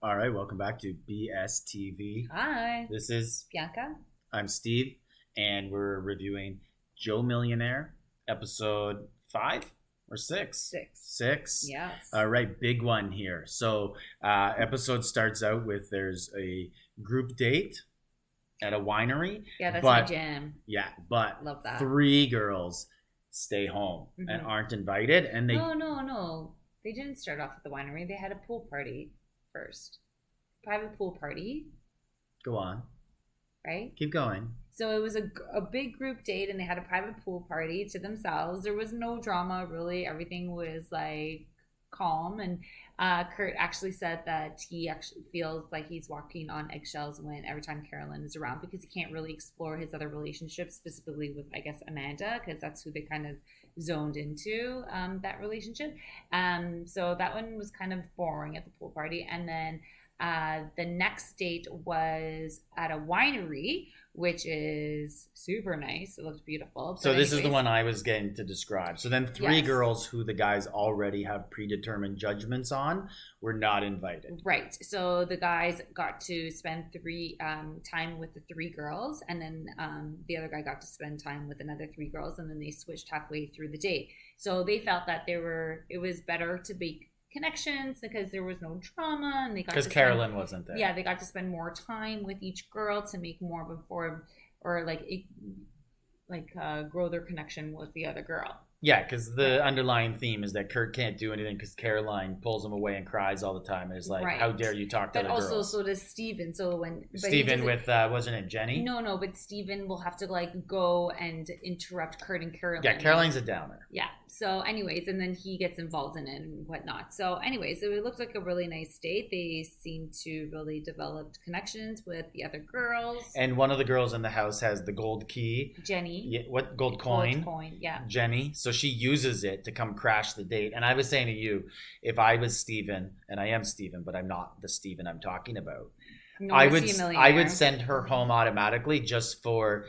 All right, welcome back to BSTV. Hi, This is, Bianca. I'm Steve, and we're reviewing Joe Millionaire, episode 5 or 6? Six. 6. Yes. All right, big one here. So, episode starts out with there's a group date at a winery. Yeah, that's but, my jam. Yeah, but Love that. 3 girls stay home and aren't invited, and they No. They didn't start off at the winery. They had a pool party first. Private pool party, go on, right? keep going. So it was a big group date, and they had a private pool party to themselves. There was no drama, really. Everything was like calm. And Kurt actually said that he actually feels like he's walking on eggshells every time Carolyn is around, because he can't really explore his other relationships, specifically with, I guess, Amanda, because that's who they kind of zoned into, that relationship. So that one was kind of boring at the pool party. And then the next date was at a winery, which is super nice. It looked beautiful. So this is the one I was getting to describe. So then 3 girls who the guys already have predetermined judgments on were not invited. Right. So the guys got to spend time with the 3 girls, and then the other guy got to spend time with another 3 girls, and then they switched halfway through the date. So they felt that it was better to be connections because there was no drama, and they got, because Carolyn wasn't there. Yeah, they got to spend more time with each girl to make more of a grow their connection with the other girl. Yeah, because the underlying theme is that Kurt can't do anything because Caroline pulls him away and cries all the time and is like, how dare you talk to but other also girls. So does Steven. Steven with wasn't it Jenny? No, but Steven will have to go and interrupt Kurt and Caroline. Yeah, Caroline's a downer. Yeah. So anyways, and then he gets involved in it and whatnot. So anyways, it looked like a really nice date. They seemed to really develop connections with the other girls. And one of the girls in the house has the gold key. Jenny. Yeah, what gold coin? Gold coin, yeah. Jenny. So she uses it to come crash the date. And I was saying to you, if I was Steven, and I am Steven, but I'm not the Steven I'm talking about, I would send her home automatically, just for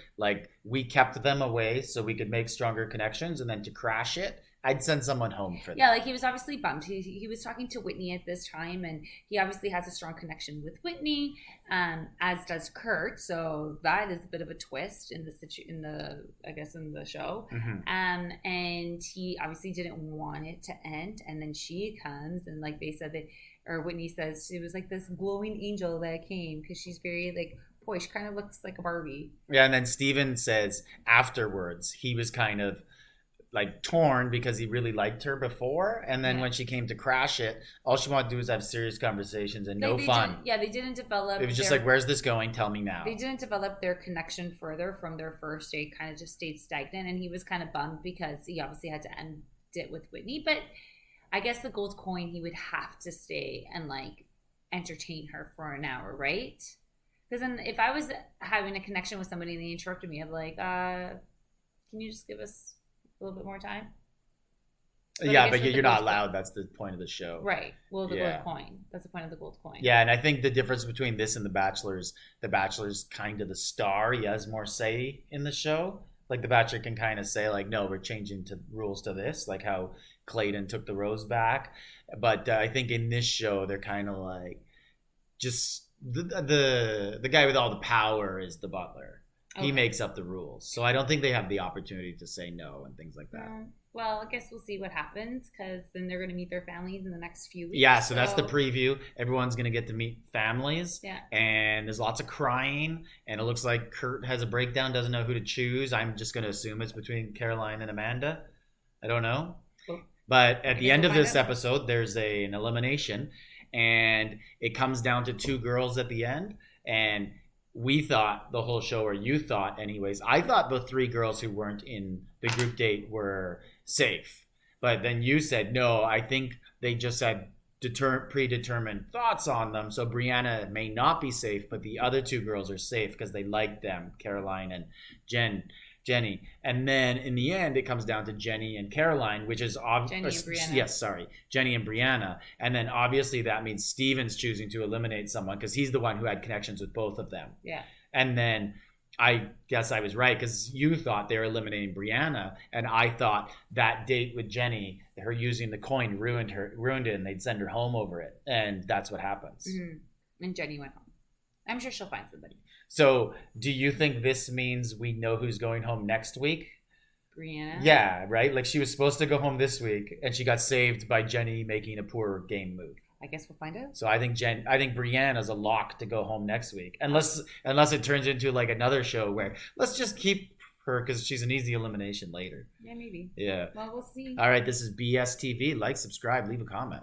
we kept them away so we could make stronger connections, and then to crash it, I'd send someone home for that. Yeah, he was obviously bummed. He was talking to Whitney at this time, and he obviously has a strong connection with Whitney, as does Kurt. So that is a bit of a twist in the show. And he obviously didn't want it to end, and then she comes, and they said that, or Whitney says, she was like this glowing angel that came, because she's very boy, she kind of looks like a Barbie. Yeah, and then Steven says afterwards he was kind of torn because he really liked her before, and then when she came to crash it, all she wanted to do was have serious conversations and no fun. They didn't develop. It was just where's this going? Tell me now. They didn't develop their connection further from their first date. Kind of just stayed stagnant, and he was kind of bummed because he obviously had to end it with Whitney. But I guess the gold coin, he would have to stay and entertain her for an hour, right? Because then if I was having a connection with somebody and they interrupted me, I'd be like, can you just give us a little bit more time? But you're not allowed. That's the point of the show. Right. Well, the gold coin. That's the point of the gold coin. Yeah, and I think the difference between this and The Bachelor's kind of the star. He has more say in the show. The Bachelor can kind of say, no, we're changing rules to this, like how Clayton took the rose back. But I think in this show, they're kind of just the guy with all the power is the butler. Okay. He makes up the rules. So I don't think they have the opportunity to say no and things like that. Well, I guess we'll see what happens, because then they're going to meet their families in the next few weeks. Yeah, so that's the preview. Everyone's going to get to meet families. Yeah. And there's lots of crying. And it looks like Kurt has a breakdown, doesn't know who to choose. I'm just going to assume it's between Caroline and Amanda. I don't know. Cool. But at the end of this episode, there's an elimination. And it comes down to 2 girls at the end. And we thought the whole show, or you thought anyways, I thought the 3 girls who weren't in the group date were safe. But then you said, no, I think they just had predetermined thoughts on them. So Brianna may not be safe, but the other 2 girls are safe because they like them, Caroline and Jenny. And then in the end, it comes down to Jenny and Caroline, which is obvious. Jenny and Brianna. Yes, sorry. Jenny and Brianna. And then obviously that means Steven's choosing to eliminate someone because he's the one who had connections with both of them. Yeah. And then I guess I was right because you thought they were eliminating Brianna, and I thought that date with Jenny, her using the coin, ruined it, and they'd send her home over it, and that's what happens. Mm-hmm. And Jenny went home. I'm sure she'll find somebody. So, do you think this means we know who's going home next week? Brianna? Yeah, right? Like she was supposed to go home this week, and she got saved by Jenny making a poor game move. I guess we'll find out. So I think Brianna's a lock to go home next week, unless it turns into like another show where let's just keep her because she's an easy elimination later. Yeah, maybe. Yeah. Well, we'll see. All right, this is BS TV. Like, subscribe, leave a comment.